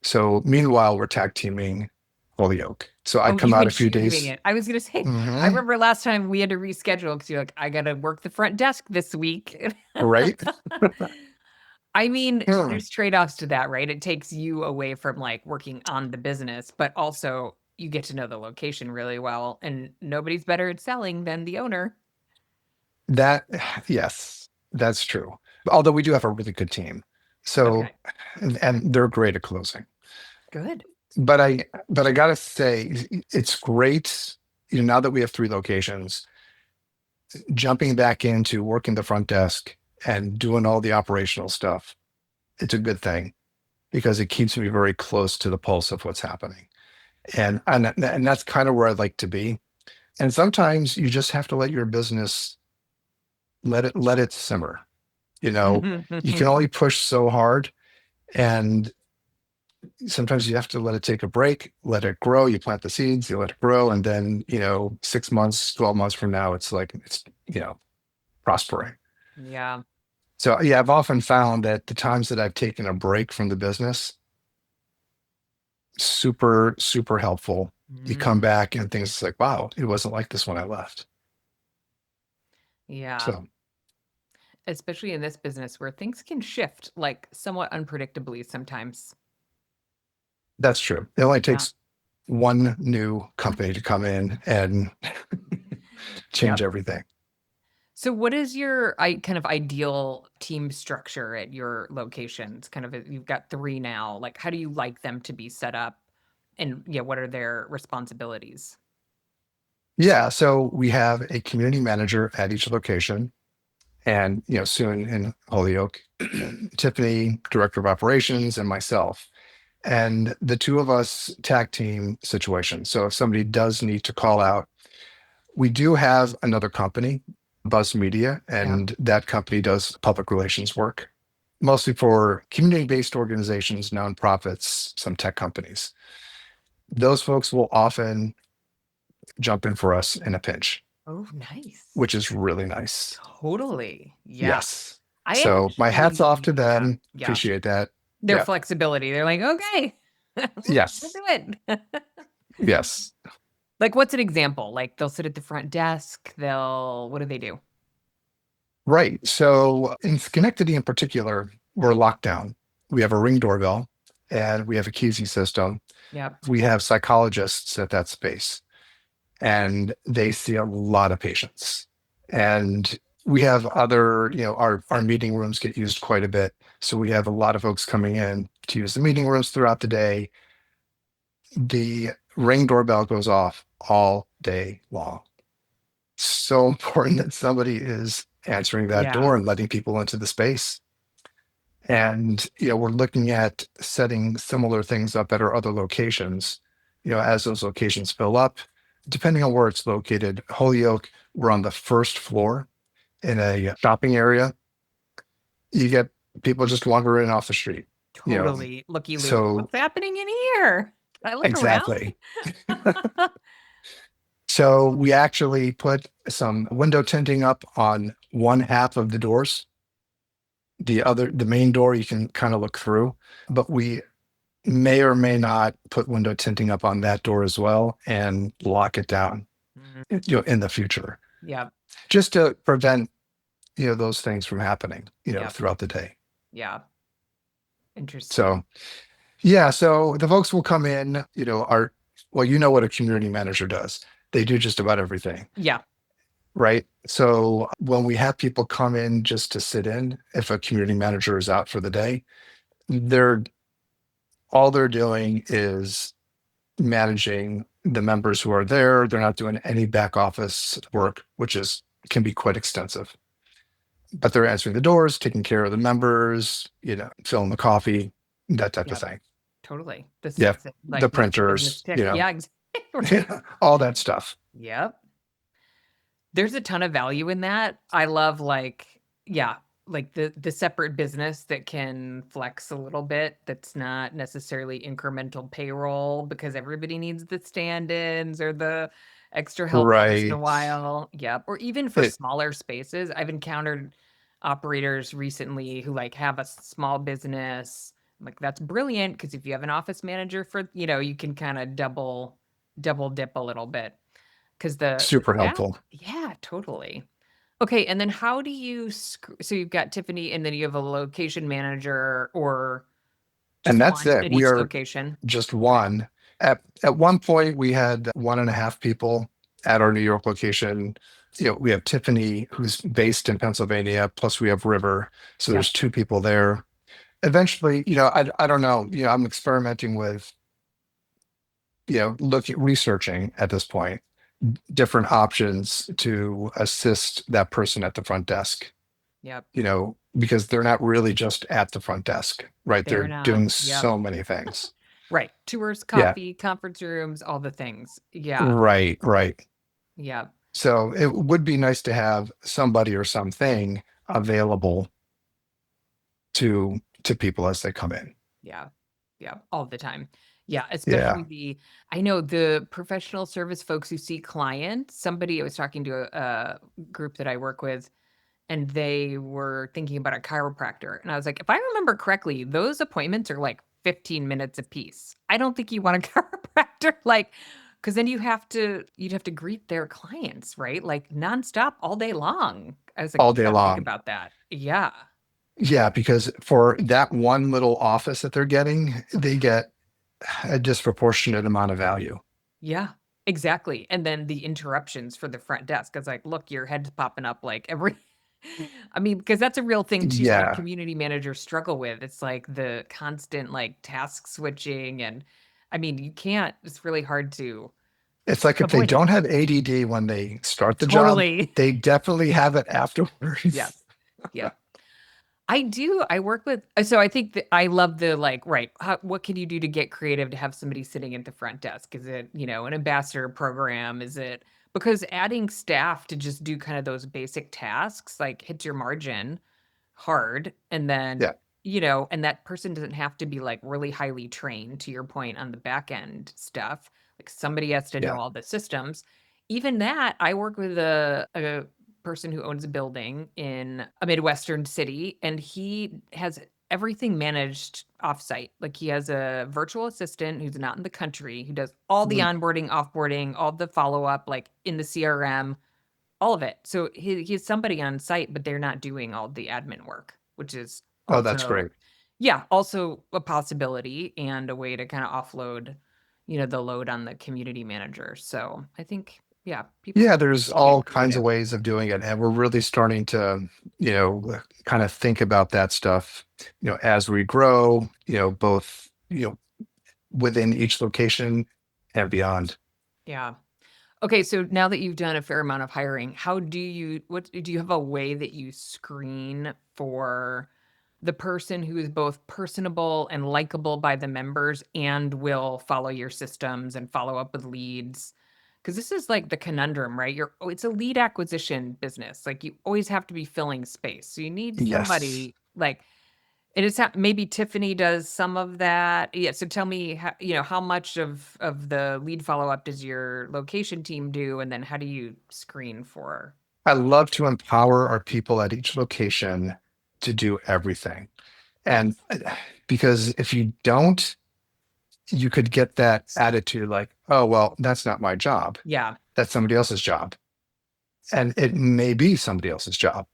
So, meanwhile, we're tag teaming Holyoke. So, I Oh, come you've out been a few choosing days. it. I was gonna say, I Mhm. remember last time we had to reschedule because you're like, I gotta work the front desk this week. Right? I mean, Hmm. there's trade-offs to that, right? It takes you away from like working on the business, but also you get to know the location really well, and nobody's better at selling than the owner. That, yes, that's true. Although we do have a really good team. So, Okay, and they're great at closing. good. But I gotta say, it's great. Now that we have 3 locations, jumping back into working the front desk and doing all the operational stuff, it's a good thing because it keeps me very close to the pulse of what's happening. And that's kind of where I'd like to be. And sometimes you just have to let your business let it simmer. You can only push so hard, and sometimes you have to let it take a break, let it grow. You plant the seeds, you let it grow, and then 6 months, 12 months from now, it's like it's prospering. Yeah. So yeah, I've often found that the times that I've taken a break from the business, super, super helpful. You come Mm, back and things like, wow, it wasn't like this when I left. yeah. So Especially in this business where things can shift like somewhat unpredictably sometimes. that's true. It only Yeah. takes one new company to come in and change Yep. everything. So what is your kind of ideal team structure at your locations? Kind of you've got three now. Like how do you like them to be set up? And yeah, what are their responsibilities? Yeah. So we have a community manager at each location, and soon in Holyoke, Tiffany, director of operations, and myself. And the two of us tag team situation. So if somebody does need to call out, we do have another company, Buzz Media, Yeah. and that company does public relations work, mostly for community-based organizations, nonprofits, some tech companies. Those folks will often jump in for us in a pinch, Oh, nice. which is really nice. Totally. Yeah. Yes. I So my hat's off actually, to yeah. them. Yeah. Appreciate that. Their Yeah. flexibility. They're like, okay, we'll Yes. do it. Yes. Like, what's an example? Like, they'll sit at the front desk. What do they do? Right. So in Schenectady in particular, we're locked down. We have a Ring doorbell and we have a Keysy system. Yep. We have psychologists at that space and they see a lot of patients. And we have other, our meeting rooms get used quite a bit. So we have a lot of folks coming in to use the meeting rooms throughout the day. The Ring doorbell goes off all day long. So important that somebody is answering that Yeah. door and letting people into the space. And we're looking at setting similar things up at our other locations. As those locations fill up, depending on where it's located. Holyoke, we're on the first floor in a shopping area. You get people just wandering off the street. you know, Totally. Looky looky. so What's happening in here? Can I look around? exactly. So we actually put some window tinting up on one half of the doors. The main door you can kind of look through, but we may or may not put window tinting up on that door as well and lock it down, Mhm. in the future, Yeah. just to prevent, those things from happening, Yeah. throughout the day. Yeah. Interesting. So yeah, so the folks will come in, well, you know what a community manager does. They do just about everything, Yeah. right? So when we have people come in just to sit in, if a community manager is out for the day, they're all they're doing is managing the members who are there. They're not doing any back office work, which is can be quite extensive. But they're answering the doors, taking care of the members, filling the coffee, that type of Yeah. thing. Totally. The Yeah, stuff that the like makes the business printers, tick. Yeah, exactly. Right. all that stuff. Yep. There's a ton of value in that. I love yeah, like the separate business that can flex a little bit that's not necessarily incremental payroll because everybody needs the stand-ins or the extra help once in a Right. while. Yep. Or even for It smaller spaces. I've encountered operators recently who like have a small business. I'm like, that's brilliant because if you have an office manager for, you can kind of double dip a little bit. Because the super staff, helpful. yeah, totally. Okay, and then how do you so you've got Tiffany and then you have a location manager or And just that's one it. at We each are location? just Okay. one. At one point, we had 1.5 people at our New York location. We have Tiffany, who's based in Pennsylvania, plus we have River. So Yep. there's 2 people there. Eventually, I don't know. I'm experimenting with, looking, researching at this point, different options to assist that person at the front desk, Yep. because they're not really just at the front desk, right? They're They're not. doing Yep. so many things. Right. Tours, Yeah. coffee, conference rooms, all the things. Yeah. Right, right. Yep. So it would be nice to have somebody or something available to people as they come in. Yeah. Yeah. All the time. Yeah. Yeah. Especially I know the professional service folks who see clients. Somebody I was talking to a group that I work with and they were thinking about a chiropractor. And I was like, if I remember correctly, those appointments are like 15 minutes a piece. I don't think you want a chiropractor, like, because then you'd have to greet their clients, right? Like nonstop all day long. I was like, All you day got to think long. about that. Yeah. Yeah, because for that one little office that they're getting, they get a disproportionate amount of value. Yeah. Exactly. And then the interruptions for the front desk. It's like, look, your head's popping up like every I mean, because that's a real thing too that Yeah. community managers struggle with. It's like the constant like task switching and I mean, you can't, it's really hard to It's like if they avoid it. don't have ADD when they start the job, Totally. they definitely have it afterwards. Yes. Yep. I work with, so I think that I love the like, right. What can you do to get creative to have somebody sitting at the front desk? Is it, an ambassador program? Is it because adding staff to just do kind of those basic tasks like hits your margin hard and then Yeah. and that person doesn't have to be like really highly trained to your point on the back end stuff like somebody has to know Yeah. all the systems even that I work with a person who owns a building in a midwestern city and he has everything managed offsite like he has a virtual assistant who's not in the country who does all the Mm. onboarding offboarding all the follow-up like in the crm all of it. So he's somebody on site, but they're not doing all the admin work, which is Oh, that's also, great. yeah, also a possibility and a way to kind of offload, the load on the community manager. So I think, yeah, people Yeah, can there's get all kinds of creative. ways of doing it. And we're really starting to, kind of think about that stuff, as we grow, both, within each location and beyond. Yeah. Okay, so now that you've done a fair amount of hiring, what do you have a way that you screen for the person who is both personable and likable by the members and will follow your systems and follow up with leads? Because this is like the conundrum, right? It's a lead acquisition business. Like you always have to be filling space. So you need Yes. somebody like And it's maybe Tiffany does some of that. Yeah. So tell me, how much of the lead follow up does your location team do, and then how do you screen for? I love to empower our people at each location to do everything. And because if you don't, you could get that attitude like, oh, well, that's not my job. Yeah. That's somebody else's job. And it may be somebody else's job,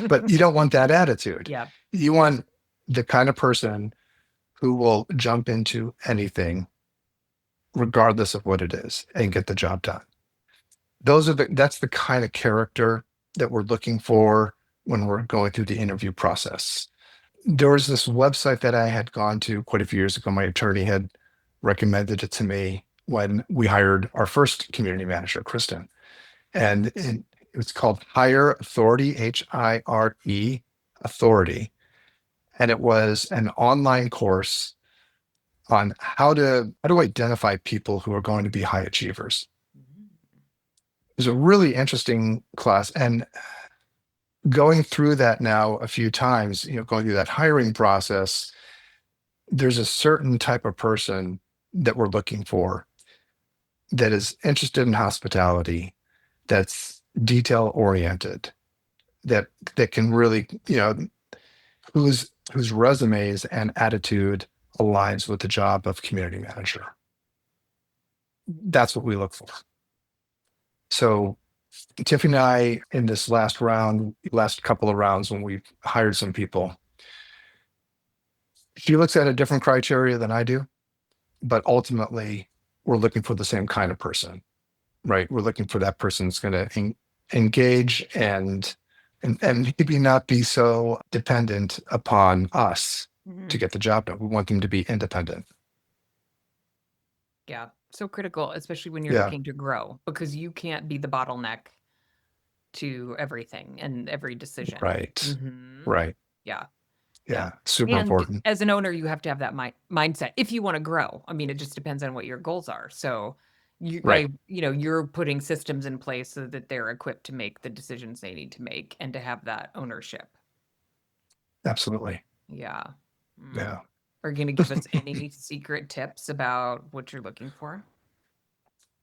but you don't want that attitude. Yeah. You want the kind of person who will jump into anything, regardless of what it is, and get the job done. That's the kind of character that we're looking for when we're going through the interview process. There was this website that I had gone to quite a few years ago. My attorney had recommended it to me when we hired our first community manager, Kristen. And it was called Hire Authority, HIRE Authority. And it was an online course on how to identify people who are going to be high achievers. It was a really interesting class. And going through that now a few times, going through that hiring process, there's a certain type of person that we're looking for that is interested in hospitality, that's detail oriented, that can really, whose resumes and attitude aligns with the job of community manager. That's what we look for. So Tiffany and I, in this last couple of rounds, when we've hired some people, she looks at a different criteria than I do, but ultimately we're looking for the same kind of person, right? We're looking for that person that's going to engage and maybe not be so dependent upon us to get the job done. We want them to be independent. Yeah. So critical, especially when you're Yeah. looking to grow, because you can't be the bottleneck to everything and every decision. Right. Hmm. Right. Yeah. Yeah. Yeah. Super And important. as an owner, you have to have that mindset if you want to grow. I mean, it just depends on what your goals are. So Right. you're putting systems in place so that they're equipped to make the decisions they need to make and to have that ownership. Absolutely. Yeah. Mm. Yeah. Are you going to give us any secret tips about what you're looking for?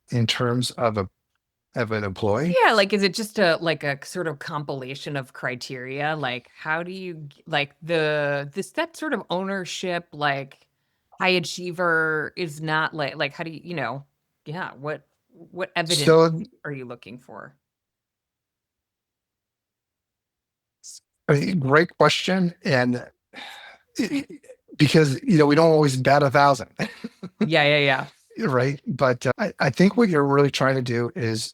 In terms of an employee. Yeah, like is it just a sort of compilation of criteria? Like how do you like that sort of ownership, like high achiever is not like how do yeah, what evidence So, are you looking for? I mean, great question. And because, we don't always bat 1,000, Yeah, yeah, yeah. right? But I think what you're really trying to do is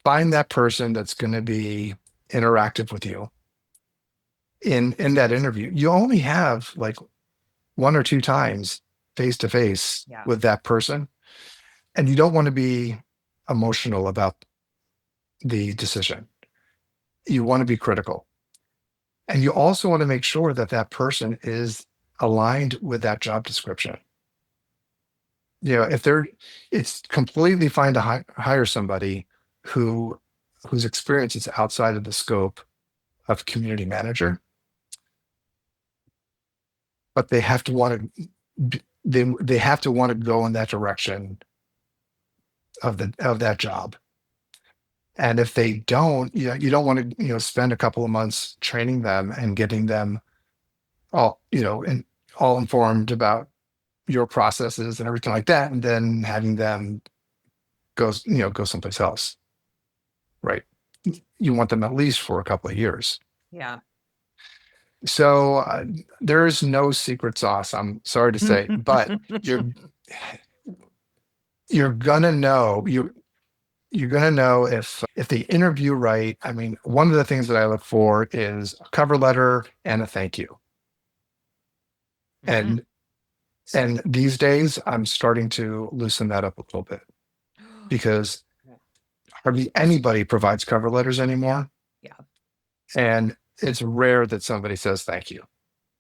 find that person that's going to be interactive with you in that interview. You only have like one or two times face to face Yeah. with that person, and you don't want to be emotional about the decision. You want to be critical, and you also want to make sure that that person is aligned with that job description. If it's completely fine to hire somebody who whose experience is outside of the scope of community manager, but they have to want to they have to want to go in that direction of that job. And if they don't, you don't want to, spend a couple of months training them and getting them and all informed about your processes and everything like that, and then having them go someplace else. Right. You want them at least for a couple of years. Yeah. So there is no secret sauce. I'm sorry to say, but you're you're gonna know you're gonna know if they interview right. I mean, one of the things that I look for is a cover letter and a thank you. Mhm. And these days, I'm starting to loosen that up a little bit because hardly anybody provides cover letters anymore, Yeah. and it's rare that somebody says thank you.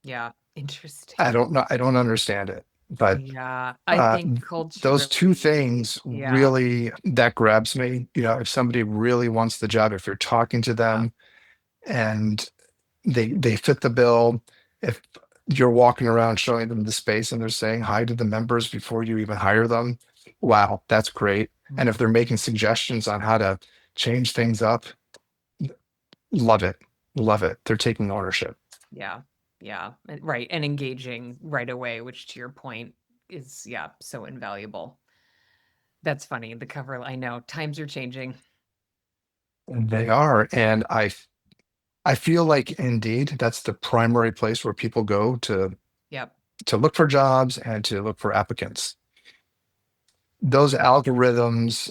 Yeah. Interesting. I don't know. I don't understand it, but Yeah. I uh, think those two culturally, things yeah. really that grabs me. If somebody really wants the job, if you're talking to Yeah. them and they fit the bill. If you're walking around showing them the space and they're saying hi to the members before you even hire them, wow, that's great. And if they're making suggestions on how to change things up, love it. Love it. They're taking ownership. Yeah. Yeah. Right. And engaging right away, which to your point is, yeah, so invaluable. That's funny. The cover, I know times are changing. They are. And I feel like indeed that's the primary place where people go Yep. to look for jobs and to look for applicants. Those algorithms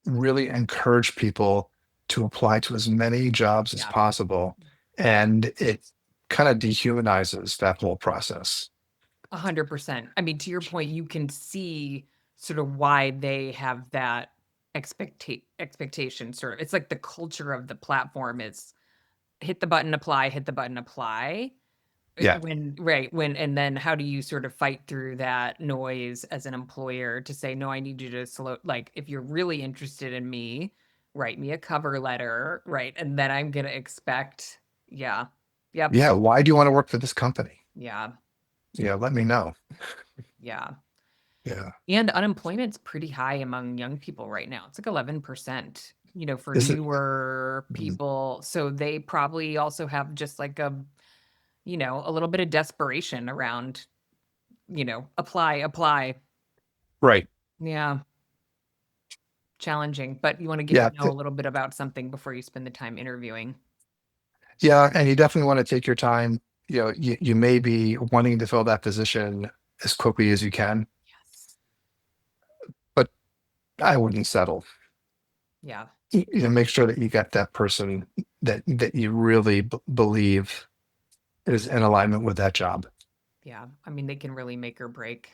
really encourage people to apply to as many jobs as Yeah. possible. And it kind of dehumanizes that whole process. 100%. I mean, to your point, you can see sort of why they have that expectation sort of. It's like the culture of the platform is hit the button, apply, hit the button, apply. Yeah. And then how do you sort of fight through that noise as an employer to say, no, I need you to slow, like, if you're really interested in me, write me a cover letter, right? And then I'm gonna expect, yeah, yep, Yeah. Why do you want to work for this company? yeah, Yeah. Let me know. yeah. Yeah. And unemployment's pretty high among young people right now. It's like 11%, for Is it? newer people. So they probably also have just like a little bit of desperation around, apply, apply. Right. Yeah, challenging, but you want to get Yeah. to know a little bit about something before you spend the time interviewing. Yeah. And you definitely want to take your time. You may be wanting to fill that position as quickly as you can, Yes. but I wouldn't settle. Yeah. Make sure that you get that person that you really believe is in alignment with that job. Yeah. I mean, they can really make or break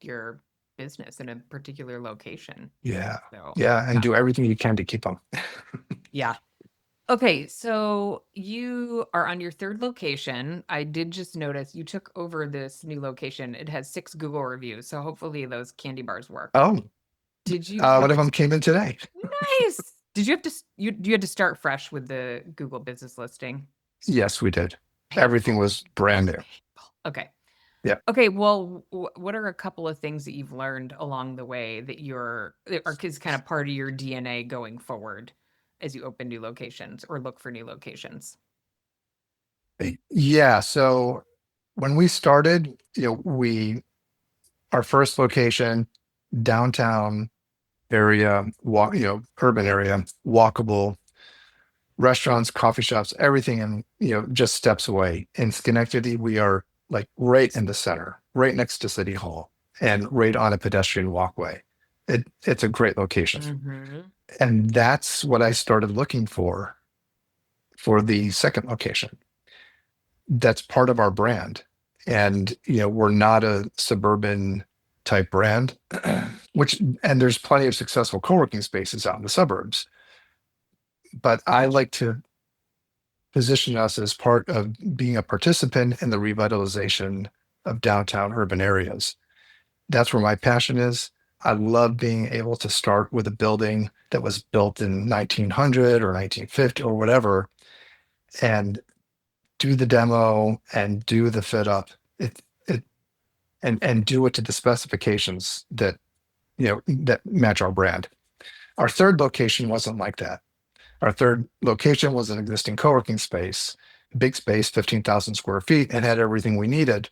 your business in a particular location. Yeah. So, Yeah. And yeah. do everything you can to keep them. Yeah. Okay, so you are on your third location. I did just notice you took over this new location. It has 6 Google reviews, so hopefully those candy bars work. Oh, Did you have one of to? them came in today. Nice. Did you have to? You had to start fresh with the Google business listing? Yes, we did. Everything Painful. was brand new. Painful. Okay. Yeah. Okay. Well, what are a couple of things that you've learned along the way that are is kind of part of your DNA going forward as you open new locations or look for new locations? Yeah. So when we started, our first location, downtown area, urban area, walkable, restaurants, coffee shops, everything in, just steps away. In Schenectady, we are like right in the center, right next to City Hall and right on a pedestrian walkway. It's a great location. Mm-hmm. And that's what I started looking for the second location. That's part of our brand. And, we're not a suburban type brand, and there's plenty of successful co-working spaces out in the suburbs. But I like to position us as part of being a participant in the revitalization of downtown urban areas. That's where my passion is. I love being able to start with a building that was built in 1900 or 1950 or whatever and do the demo and do the fit up. It and do it to the specifications that match our brand. Our third location wasn't like that. Our third location was an existing co-working space, big space, 15,000 square feet, and had everything we needed.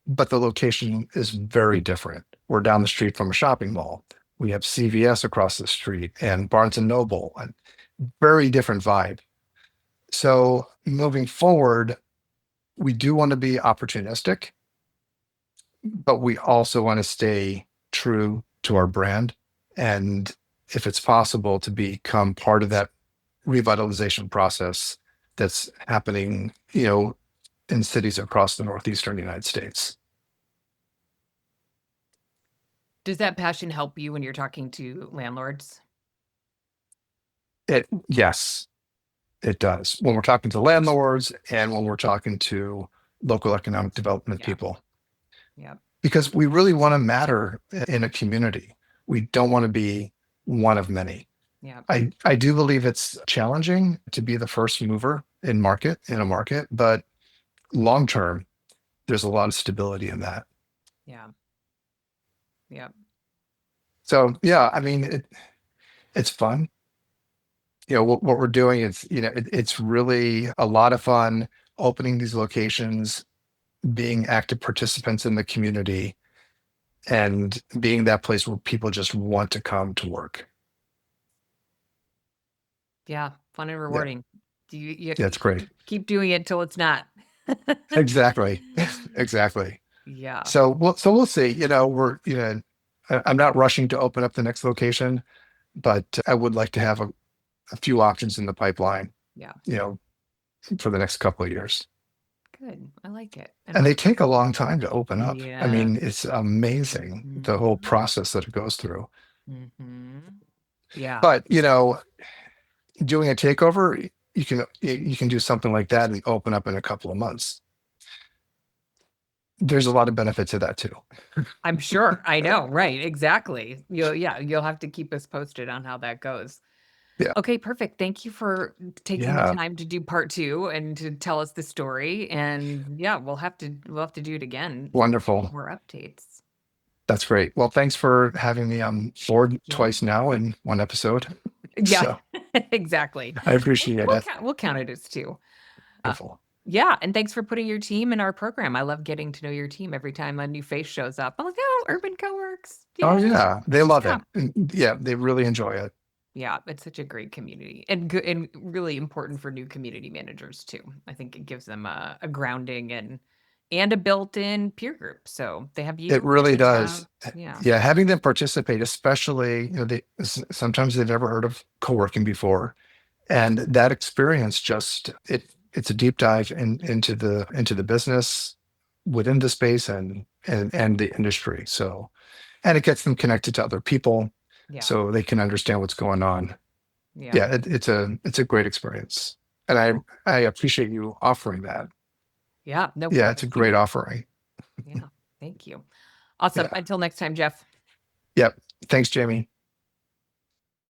But the location is very different. We're down the street from a shopping mall. We have CVS across the street and Barnes and Noble, and very different vibe. So moving forward, we do want to be opportunistic, but we also want to stay true to our brand. And if it's possible to become part of that revitalization process that's happening, in cities across the northeastern United States. Does that passion help you when you're talking to landlords? Yes, it does. When we're talking to landlords and when we're talking to local economic development Yeah. people, Yeah. because we really want to matter in a community. We don't want to be one of many. Yeah. I do believe it's challenging to be the first mover in a market, but long term, there's a lot of stability in that. Yeah. Yeah. So yeah, I mean, it's fun. What we're doing is, it's really a lot of fun opening these locations, being active participants in the community, and being that place where people just want to come to work. Yeah. Fun and Yeah, rewarding. yeah, it's great. Keep doing it till it's not. Exactly. Exactly. Yeah. So we'll see. I'm not rushing to open up the next location, but I would like to have a few options in the pipeline, Yeah. you know, for the next couple of years. Good. I like it. And And they take a long time to open up. I yeah. mean, it's amazing the whole Mhm. process that it goes through. Mhm. Yeah. But, doing a takeover, you can do something like that and open up in a couple of months. There's a lot of benefit to that too. I'm sure. I know. Right. Exactly. You'll have to keep us posted on how that goes. Yeah. Okay, perfect. Thank you for taking the Yeah. time to do part two and to tell us the story. And yeah, we'll have to do it again. Wonderful. More updates. That's great. Well, thanks for having me on board Yeah. twice now in one episode. Yeah, So exactly. I appreciate it. We'll count it as two. Uh, Wonderful. yeah, and thanks for putting your team in our program. I love getting to know your team every time a new face shows up. I'm like, oh, Urban Coworks. Oh Yay. yeah, they love Yeah. it. Yeah, they really enjoy it. Yeah, it's such a great community and good and really important for new community managers too. I think it gives them a grounding and a built-in peer group. So they have It you, really they have does. yeah. Yeah, having them participate, especially, sometimes they've never heard of co-working before, and that experience it's a deep dive into the business within the space and the industry. So, and it gets them connected to other people, Yeah. so they can understand what's going on. Yeah. Yeah, it's a great experience, and I appreciate you offering that. Yeah. No, Yeah, it's a thank you. great offering. Yeah. Thank you. Awesome. Yeah. Until next time, Jeff. Yep. Thanks, Jamie.